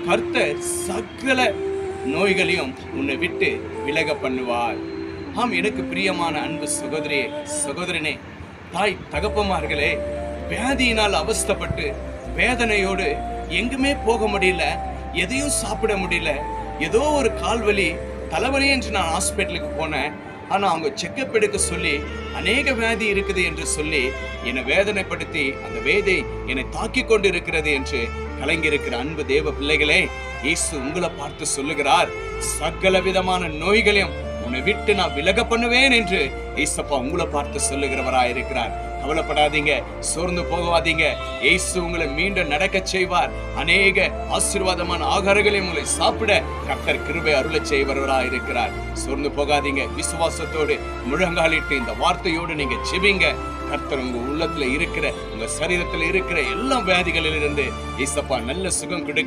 கர்த்தர் சகல நோய்களையும் உன்னை விட்டு விலக பண்ணுவார். ஆம், எனக்கு பிரியமான அன்பு சகோதரியே, சகோதரனே, தாய் தகப்பமார்களே, வியாதியினால் அவஸ்தைப்பட்டு வேதனையோடு எங்குமே போக முடியல, எதையும் சாப்பிட முடியல, ஏதோ ஒரு கால்வலி தலைவலி என்று நான் ஹாஸ்பிட்டலுக்கு போனேன். ஆனா அவங்க செக்கப் எடுக்க சொல்லி அநேக வியாதி இருக்குது என்று சொல்லி என்னை வேதனைப்படுத்தி அந்த வேதை என்னை தாக்கி கொண்டு இருக்கிறது என்று கலங்கியிருக்கிற அன்பு தேவ பிள்ளைகளே, இயேசு உங்களை பார்த்து சொல்லுகிறார், சகல விதமான நோய்களையும் உன்னை விட்டு நான் விலக பண்ணுவேன் என்று இயேசப்பா உங்களை பார்த்து சொல்லுகிறவராயிருக்கிறார். கவலைப்படாதீங்க, சோர்ந்து போகாதீங்க. இயேசு உங்களை மீண்டும் நடக்க செய்வார். அநேக ஆசீர்வாதமான ஆகாரங்களை உங்களை சாப்பிட கர்த்தர் கிருபை அருளச் செய்வராயிருக்கிறார். சோர்ந்து போகாதீங்க, விசுவாசத்தோடு முழங்காலிட்டு இந்த வார்த்தையோடு நீங்க ஜெபிங்க. கர்த்தர் உங்க உள்ளத்துல இருக்கிற, உங்க சரீரத்துல இருக்கிற எல்லா வியாதிகளிலிருந்து இயேசப்பா நல்ல சுகம் கொடுக்கிற